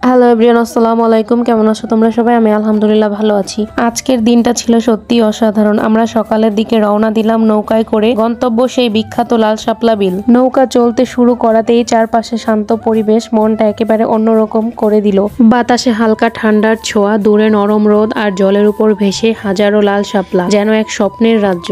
Hello everyone, আসসালামু আলাইকুম। কেমন আছো তোমরা সবাই? আমি আলহামদুলিল্লাহ ভালো আছি। আজকের দিনটা ছিল সত্যি অসাধারণ। আমরা সকালের দিকে রওনা দিলাম নৌকায় করে, গন্তব্য সেই বিখ্যাত লাল শাপলা বিল। নৌকা চলতে শুরু করাতেই চারপাশে শান্ত পরিবেশ মনটা একেবারে অন্যরকম করে দিল। বাতাসে হালকা ঠান্ডার ছোঁয়া, দূরে নরম রোদ আর জলের উপর ভেসে হাজারো লাল শাপলা, যেন এক স্বপ্নের রাজ্য।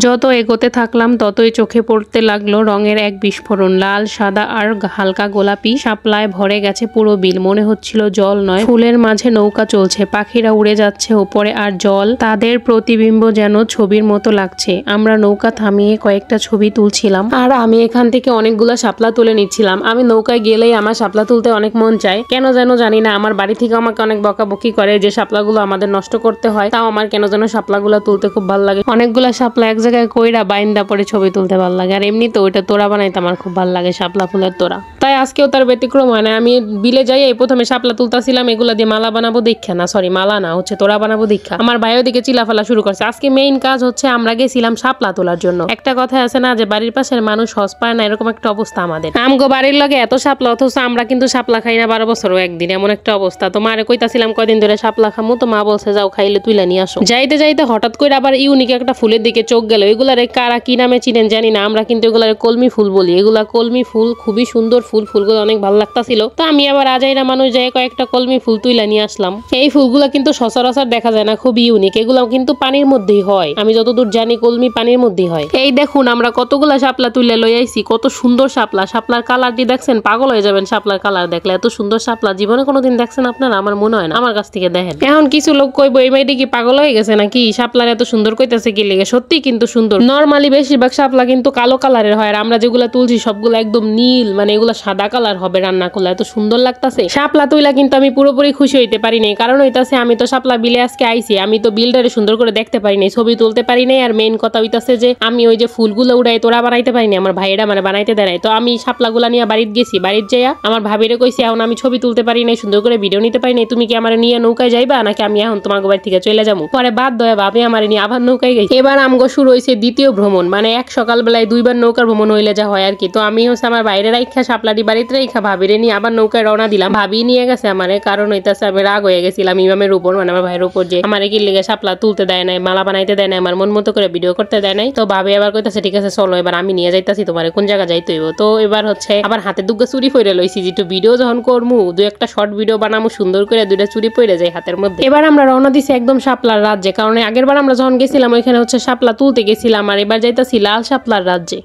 যত এগোতে থাকলাম ততই চোখে পড়তে লাগলো রঙের এক বিস্ফোরণ। লাল, সাদা আর হালকা গোলাপি শাপলায় ভরে গেছে পুরো বিল। মনে হচ্ছিল জল নয়, ফুলের মাঝে নৌকা চলছে, পাখিরা উড়ে যাচ্ছে ওপরে, আর জল তাদের প্রতিবিম্ব যেন ছবির মতো লাগছে। আমরা নৌকা থামিয়ে কয়েকটা ছবি তুলছিলাম, আর আমি এখান থেকে অনেকগুলো শাপলা তুলে নিচ্ছিলাম। আমি নৌকায় গেলেই আমার শাপলা তুলতে অনেক মন চায়, কেন যেন জানি না। আমার বাড়ি থেকে আমাকে অনেক বকাবকি করে যে শাপলাগুলো আমাদের নষ্ট করতে হয়, তাও আমার কেন যেন শাপলাগুলো তুলতে খুব ভালো লাগে। অনেকগুলো শাপলা এক জায়গায় কইরা বাইন্দা পরে ছবি তুলতে ভালো লাগে, আর এমনিতে ওইটা তোড়া বানাইতে আমার খুব ভালো লাগে, শাপলা ফুলের তোড়া। তাই আজকেও তার ব্যতিক্রম হয় না। আমি বিলে যাই, এই প্রথমে শাপলা তুলতাছিলাম, এগুলা দিয়ে মালা বানাবো দীক্ষা, না সরি মালা না, হচ্ছে তোড়া বানাবো দীক্ষা। আমার ভাইও দিকে চিলাফালা শুরু করছে। আজকে মেইন কাজ হচ্ছে আমরা গেছিলাম শাপলা তোলার জন্য। একটা কথা আছে না যে বাড়ির পাশের মানুষ হজ পায় না, এরকম একটা অবস্থা আমাদের। আমগো বাড়ির লগে এত শাপলা, অথচ আমরা কিন্তু শাপলা খাই না 12 বছরও একদিন, এমন একটা অবস্থা। তো মারে কইতাছিলাম কয়দিন ধরে শাপলা খামু, তো মা বলছে যাও খাইলে তুইলা নিয়ে আসো। যাইতে যাইতে হঠাৎ করে আবার ইউনিক একটা ফুলের দিকে চোখ গেল। এগুলারে কারা কি নামে চিনেন জানি না, আমরা কিন্তু এগুলারে কলমি ফুল বলি। এগুলা কলমি ফুল, খুবই সুন্দর ফুল, ফুলগুলো অনেক ভালো লাগতাছিল। তো আমি আবার আজাইরা মানুষ যাই কয়েকটা কলমি ফুল তুইলা নিয়ে আসলাম। এই ফুলগুলা কিন্তু সচরাচর দেখা যায় না, খুবই ইউনিক। এগুলাও কিন্তু পানির মধ্যেই হয়, আমি যতদূর জানি কলমি পানির মধ্যেই হয়। এই দেখুন আমরা কতগুলা শাপলা তুইলা লই আইছি, কত সুন্দর শাপলা। শাপলার কালারটি দেখছেন, পাগল হয়ে যাবেন শাপলার কালার দেখলে। এত সুন্দর শাপলা জীবনে কোনোদিন দেখছেন আপনারা? আমার মনে হয় না। আমার কাছ থেকে দেখেন। এখন কিছু লোক কইবো এই মেয়েটি কি পাগল হয়ে গেছে নাকি, শাপলার এত সুন্দর কইতাছে কি লেগে? সত্যি কিন্তু সুন্দর। নরমালি বেশিরভাগ শাপলা কিন্তু কালো কালারের হয়, আর আমরা যেগুলা তুলছি সবগুলো একদম নীল, মানে এগুলা সাদা কালার হবে রান্না করলে। এত সুন্দর লাগতাছে শাপলা তুইলা। কিন্তু আমি পুরোপুরি খুশি হইতে পারি নাই, কারণ হইতাছে আমি তো শাপলা বিলে আজকে আইছি, আমি তো বিলটারে সুন্দর করে দেখতে পারি নাই, ছবি তুলতে পারি নাই। আর মেইন কথা হইতাছে যে আমি ওই যে ফুলগুলো উড়াই তোরা বানাইতে পারি না, আমার ভাইয়েরা মানে বানাইতে দেয় নাই। তো আমি শাপলাগুলা নিয়ে বাড়িতে গেছি, বাড়িতে যাইয়া আমার ভাবিরে কইছি এখন আমি ছবি তুলতে পারি নাই, সুন্দর করে ভিডিও নিতে পারি নাই, তুমি কি আমার নিয়ে নৌকায় যাইবা নাকি আমি এখন তোমার বাড়ি থেকে চলে যাবো? পরে বাদ দয়া ভাবি আমার নিয়ে আবার নৌকায় গেছি। এবার আমগো শুরু হয়েছে দ্বিতীয় ভ্রমণ, মানে এক সকালবেলায় দুইবার নৌকার ভ্রমণ হইলে যা হয় আর কি। তো আমি হচ্ছে আমার বাইরে রাইখা শাপলাটি বাড়িতে রাইখা ভাবিরে নিয়ে আবার নৌকায় রওনা দিলাম। ভাবি নিয়ে গেছে আমারে, কারণ হইতাছে আমি রাগ হয়ে গেছিলাম ইমামের উপর, মানে আমার ভাইয়ের উপর, যে আমার কি লেগে শাপলা তুলতে দেয় নাই, মালা বানাইতে দেয় নাই, আমার মন মতো করে ভিডিও করতে দেয় নাই। তো ভাবি আবার কইতাছে ঠিক আছে চলো এবার আমি নিয়ে যাইতাছি তোমার কোন জায়গা যাইতে হইব। তো এবার হচ্ছে আবার হাতে দুগ্গা চুরি পরে লইছি, যেটু ভিডিও যখন করমু দু একটা শর্ট ভিডিও বানামু সুন্দর করে, দুইটা চুরি পরে যায় হাতের মধ্যে। এবার আমরা রওনা দিছি একদম শাপলার রাজ্যে, কারণ আগের বার আমরা যখন গেছিলাম ওইখানে হচ্ছে শাপলা তুলতে গেছিলাম, আর এবার যাইতাছি লাল শাপলার রাজ্যে।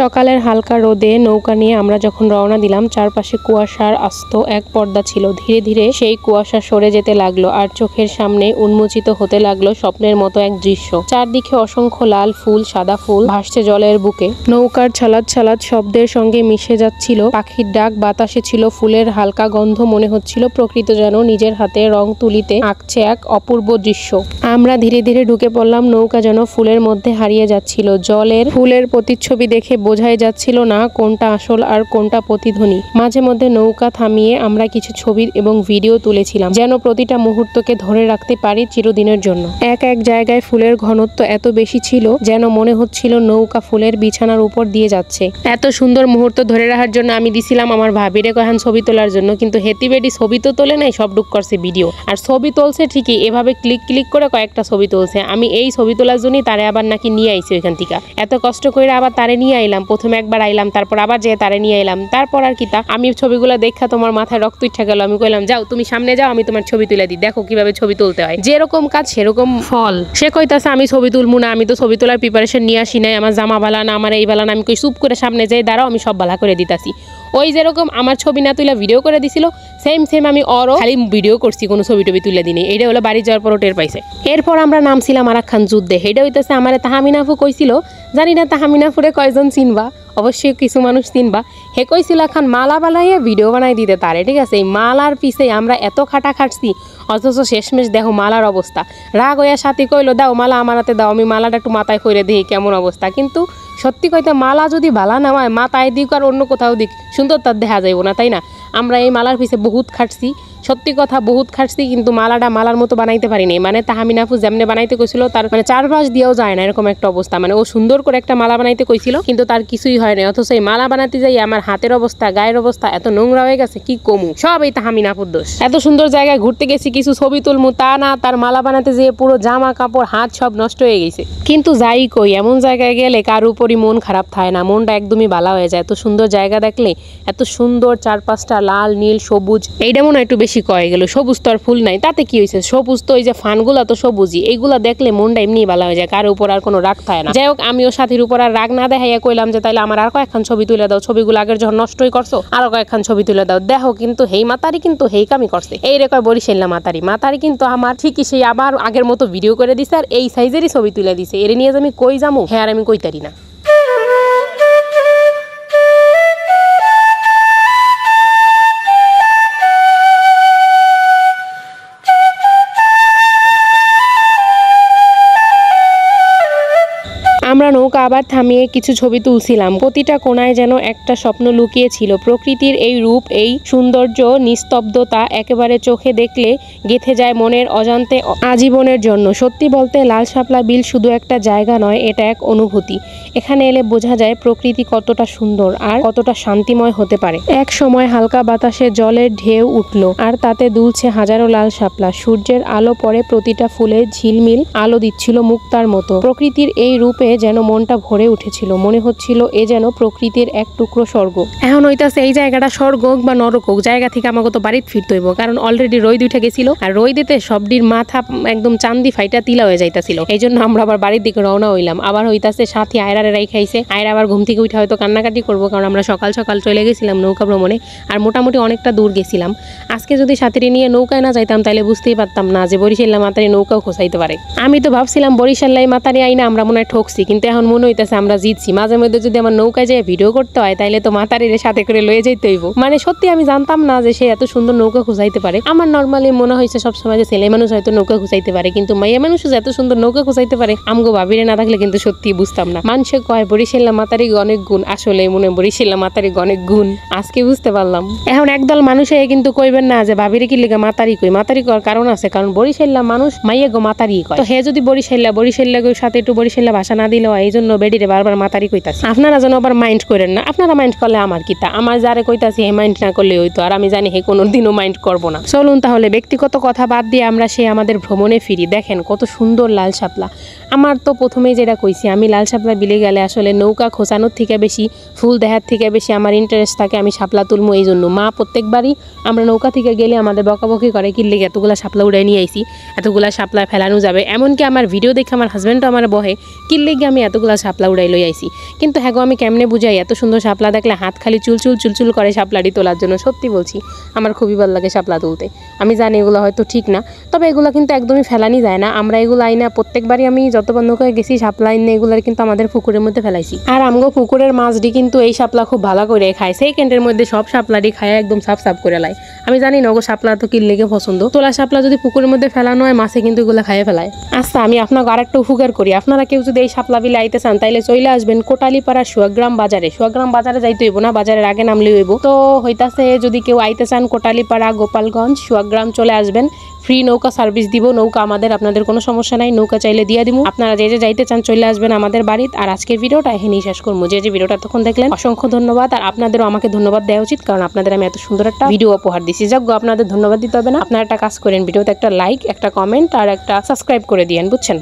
সকালের হালকা রোদে নৌকা নিয়ে আমরা যখন রওনা দিলাম, চারপাশে কুয়াশার আস্ত এক পর্দা ছিল। ধীরে ধীরে সেই কুয়াশা সরে যেতে লাগলো, আর চোখের সামনে উন্মোচিত হতে লাগলো স্বপ্নের মতো এক দৃশ্য। চারদিকে অসংখ্য লাল ফুল, সাদা ফুল ভাসছে জলের বুকে। নৌকার ছালাদ ছালাদ শব্দের সঙ্গে মিশে যাচ্ছিল পাখির ডাক, বাতাসে ছিল ফুলের হালকা গন্ধ। মনে হচ্ছিল প্রকৃতি যেন নিজের হাতে রং তুলিতে আঁকছে এক অপূর্ব দৃশ্য। আমরা ধীরে ধীরে ঢুকে পড়লাম, নৌকা যেন ফুলের মধ্যে হারিয়ে যাচ্ছিল। জলের ফুলের প্রতিচ্ছবি দেখে বোঝাই যাচ্ছিল না কোনটা আসল আর কোনটা প্রতিধ্বনি। মাঝে মধ্যে নৌকা থামিয়ে আমরা কিছু ছবি এবং ভিডিও তুলেছিলাম, যেন প্রতিটা মুহূর্তকে ধরে রাখতে পারি চিরদিনের জন্য। এক এক জায়গায় ফুলের ঘনত্ব এত বেশি ছিল যেন মনে হচ্ছিল নৌকা ফুলের বিছানার উপর দিয়ে যাচ্ছে। এত সুন্দর মুহূর্ত ধরে রাখার জন্য আমি দিছিলাম আমার ভাবিরে কখন ছবি তোলার জন্য, কিন্তু হেতি বেডি ছবি তো তোলে নাই, সব ডুক করছে ভিডিও। আর ছবি তুলছে ঠিকই, এভাবে ক্লিক ক্লিক করে কয়েকটা ছবি তুলছে। আমি এই ছবি তোলার জন্যই তারে আবার নাকি নিয়ে আইছি ওইখান থেকে। এত কষ্ট করে আবার তারে নিয়ে আইলাম, প্রথমে একবার আইলাম, তারপর আবার যে তারে নিয়ে আইলাম। তারপর আর কি তা আমি ছবিগুলো দেখা তোমার মাথায় রক্ত উঠে গেল। আমি কইলাম যাও তুমি সামনে যাও, আমি তোমার ছবি তুলে দিই, দেখো কিভাবে ছবি তুলতে হয়। যেরকম কাজ সেরকম ফল। সে কইতাছে আমি ছবি তুলবো না, আমি তো ছবি তোলার প্রিপারেশন নিয়ে আসি নাই, আমার জামা বালা না, আমার এই বালা না। আমি কই চুপ করে সামনে যাই দাঁড়াও, আমি সব বালা করে দিতাছি। ওই যেরকম আমার ছবি না তুলে ভিডিও করে দিছিল, সেম সেম আমি অরও খালি ভিডিও করছি, কোনো ছবি টবি তুলে দিই। এইটা হলো বাড়ি যাওয়ার পরও টের পাইছে। এরপর আমরা নামছিলাম আরাকখান যুদ্ধে। এটা হইতেছে আমার তাহমিনাফু কইছিল, জানি না তাহমিনাফুরে কয়জন চিনবা, অবশ্যই কিছু মানুষ চিনবা। হে কইছিল এখন মালা বানাইয়া ভিডিও বানাই দিতে তারে, ঠিক আছে। এই মালার পিছে আমরা এত খাটা খাটছি, অথচ শেষমেশ দেখো মালার অবস্থা। রাগ হইয়া সাথী কইলো দাও মালা আমার হাতে দাও, আমি মালাটা একটু মাথায় করে দিই কেমন অবস্থা। কিন্তু সত্যি কইতে মালা যদি বালা না হয়, মাথায় দিক আর অন্য কোথাও দিক সুন্দর তার দেখা যাইব না, তাই না? আমরা এই মালার পিছে বহুত খাটছি, সত্যি কথা বহুত খাটছি, কিন্তু মালাটা মালার মতো বানাইতে পারিনি। মানে তাহমিনাফু যেমনে বানাইতে কইছিল তার মানে চারপাশ দিয়েও যায় না, এরকম একটা অবস্থা। মানে ও সুন্দর করে একটা মালা বানাইতে কইছিল, কিন্তু তার কিছুই হয় না। অথচ এই মালা বানাতে যাই আমার হাতের অবস্থা, গায়ের অবস্থা এত নোংরা হয়ে গেছে কি কমু। সব এই তাহমিনাফুর দোষ। এত সুন্দর জায়গায় ঘুরতে গেছি, কিছু ছবি তুলমু তা না, তার মালা বানাতে যেয়ে পুরো জামা কাপড় হাত সব নষ্ট হয়ে গেছে। কিন্তু যাই কই, এমন জায়গায় গেলে কার উপরই মন খারাপ থাকে না, মনটা একদমই ভালো হয়ে যায়। এত সুন্দর জায়গা দেখলে, এত সুন্দর চারপাশটা লাল নীল সবুজ। এইটা মনে হয় একটু বেশি কয়ে গেল, সবুজ তো আর ফুল নাই, তাতে কি হয়েছে, সবুজ তো ওই যে ফানগুলা তো সবুজই। এইগুলা দেখলে মনটা এমনি ভালো হয়ে যায়, কার উপর আর কোনো রাগ থাকে না। যাই হোক, আমিও সাথীর উপর আর রাগ না দেখাইয়া কইলাম যে তাইলে আমার আর কয়েকখান ছবি তুলে দাও, ছবিগুলো আগের যখন নষ্টই করছো আরো কয়েকখান ছবি তুলে দাও। দেখো কিন্তু হেই মাতারি কিন্তু হেই কামি করছে, এই রে কয় বরিশাল্লা মাতারি কিন্তু আমার ঠিকই সেই আবার আগের মতো ভিডিও করে দিছে আর এই সাইজেরই ছবি তুলে দিছে। এর নিয়ে যে আমি কই যামু, হ্যাঁ আর আমি কইতারি না। আমরা নৌকা আবার থামিয়ে কিছু ছবি তুলছিলাম। প্রতিটা কোণায় যেন একটা স্বপ্ন লুকিয়ে ছিল। প্রকৃতির এই রূপ, এই সৌন্দর্য, নিস্তব্ধতা একেবারে চোখে দেখলে গেঁথে যায় মনের অজান্তে আজীবনের জন্য। সত্যি বলতে লাল শাপলা বিল শুধু একটা জায়গা নয়, এটা এক অনুভূতি। এখানে এলে বোঝা যায় প্রকৃতি কতটা সুন্দর আর কতটা শান্তিময় হতে পারে। এক সময় হালকা বাতাসে জলের ঢেউ উঠলো আর তাতে দুলছে হাজারো লাল শাপলা। সূর্যের আলো পরে প্রতিটা ফুলে ঝিলমিল আলো দিচ্ছিল মুক্তার মতো। প্রকৃতির এই রূপে যেন মনটা ভরে উঠেছিল, মনে হচ্ছিল এ যেন প্রকৃতির এক টুকরো স্বর্গ। এখন হইতাছে এই জায়গাটা স্বর্গ হোক বা নরক হোক, জায়গা থেকে আমাকে তো বাড়িতে ফিরতে হইব, কারণ অলরেডি রোদ উঠে গেছিল আর রোদিতে সবডির মাথা একদম চান্দি ফাইটা তিলা হয়ে যাইতাছিল। এই জন্য আমরা আবার বাড়ির দিকে রওনা হইলাম। আবার হইতাছে সাথী আয়রারে রাই খাইছে, আয়রা আবার ঘুম থেকে উঠে হয়তো কান্নাকাটি করবো, কারণ আমরা সকাল সকাল চলে গেছিলাম নৌকা ভ্রমণে আর মোটামুটি অনেকটা দূর গেছিলাম। আজকে যদি সাথীরে নিয়ে নৌকায় না যাইতাম তাহলে বুঝতেই পারতাম না যে বরিশাল্লা মাতারি নৌকাও খোঁচাইতে পারে। আমি তো ভাবছিলাম বরিশাল্লাই মাতারি আইনা আমরা মনে হয় ঠকছি, কিন্তু এখন মনে হইতেছে আমরা জিতছি। মাঝে মধ্যে যদি আমার নৌকায় যেয়ে ভিডিও করতে হয় তাইলে তো মাতারির সাথে করে লয়ে যাইতে হইব। মানে সত্যি আমি জানতাম না যে সে এত সুন্দর নৌকা খুঁজাইতে পারে। আমার নর্মালি মনে হয়েছে সবসময় যে ছেলে মানুষ হয়তো নৌকা খুঁজাইতে পারে, কিন্তু মাইয়া মানুষ যে এত সুন্দর নৌকা খুঁজাইতে পারে আমগো ভাবিরে না থাকলে কিন্তু সত্যি বুঝতাম না। মানুষে কয় বরিশাল্লা মাতারি অনেক গুণ, আসলে মনে বরিশাল্লা মাতারি অনেক গুণ, আজকে বুঝতে পারলাম। এখন একদল মানুষে কিন্তু কইবেন না যে ভাবিরে কি লিগা মাতারি কই, মাতারি কর কারণ আছে, কারণ বরিশাল্লা মানুষ মাইয়া গো মাতারি কয়। তো হে যদি বরিশাল্লা সাথে একটু বরিশাল্লা ভাষা না দিলে এই জন্য বেডিরে বারবার মাতারি কইতাছি। আপনারা যেন আবার মাইন্ড করেন না, আপনারা মাইন্ড করলে আমার কিতা, আমার যারে কইতাছি হে মাইন্ড না করলে হইতো, আর আমি জানি হে কোনোদিনও মাইন্ড করবো না। চলুন তাহলে ব্যক্তিগত কথা বাদ দিয়ে আমরা সে আমাদের ভ্রমণে ফিরি। দেখেন কত সুন্দর লাল শাপলা। আমার তো প্রথমেই যেটা কইছি, আমি লাল শাপলা বিলে গেলে আসলে নৌকা খোঁচানোর থেকে বেশি, ফুল দেখার থেকে বেশি আমার ইন্টারেস্ট থাকে আমি শাপলা তুলবো। এই জন্য মা প্রত্যেকবারই আমরা নৌকা থেকে গেলে আমাদের বকাবকি করে, কিনলে এতগুলা শাপলা উড়াই নিয়ে আইছি, এতগুলা শাপলা ফেলানো যাবে। এমনকি আমার ভিডিও দেখে আমার হাজব্যান্ডও আমার বহে, কিনলে গিয়ে আমি এতগুলা শাপলা উড়াই লই আইছি। কিন্তু হ্যাঁ আমি কেমনে বুঝাই, এত সুন্দর শাপলা দেখলে হাত খালি চুলচুল করে শাপলাটি তোলার জন্য। সত্যি বলছি আমার খুবই ভালো লাগে শাপলা তুলতে। আমি জানি এগুলো হয়তো ঠিক না, তবে এগুলো কিন্তু একদমই ফেলানি যায় না। আমরা এগুলো আইনা প্রত্যেকবারই আমি যতবার নৌকায় গেছি শাপলা আইনে এগুলোর কিন্তু আমাদের পুকুরের মধ্যে ফেলাইছি। আর আমগো পুকুরের মাছটি কিন্তু এই শাপলা খুব ভালো করে খায়, সেকেন্ডের মধ্যে সব শাপলাটি খায় একদম সাফ করে লাই। আমি জানি না ওগো শাপলা তো কি লেগে পছন্দ, তোলা শাপলা যদি পুকুরের মধ্যে ফেলানো হয় মাছে কিন্তু এগুলো খাইয়ে ফেলায়। আচ্ছা আমি আপনাকে আরেকটা উপকার করি, আপনারা কেউ যদি এই শাপলা বিলে চাইলে আইতে চান তাইলে চলে আসবেন কোটালীপাড়া সুয়াগ্রাম বাজারে। সুয়াগ্রাম বাজারে যাইতে হইব না, বাজারের আগে নামলে হইব। তো হইতাছে যদি কেউ আইতে চান কোটালীপাড়া গোপালগঞ্জ সুয়াগ্রাম চলে আসবেন। ফ্রি নৌকা সার্ভিস দিব, নৌকা আমাদের, আপনাদের কোনো সমস্যা নাই, নৌকা চাইলে দিয়ে দিব। আপনারা যে যাইতে চান চলে আসবেন আমাদের বাড়িতে। আর আজকের ভিডিওটা এখানেই শেষ করবো। যে ভিডিওটা তখন দেখলেন অসংখ্য ধন্যবাদ। আর আপনাদেরও আমাকে ধন্যবাদ দেওয়া উচিত, কারণ আপনাদের আমি এত সুন্দর একটা ভিডিও উপহার দিছি। যাক, আপনাদের ধন্যবাদ দিতে হবে না, আপনারা একটা কাজ করেন, ভিডিওতে একটা লাইক, একটা কমেন্ট আর একটা সাবস্ক্রাইব করে দিয়েন, বুঝছেন।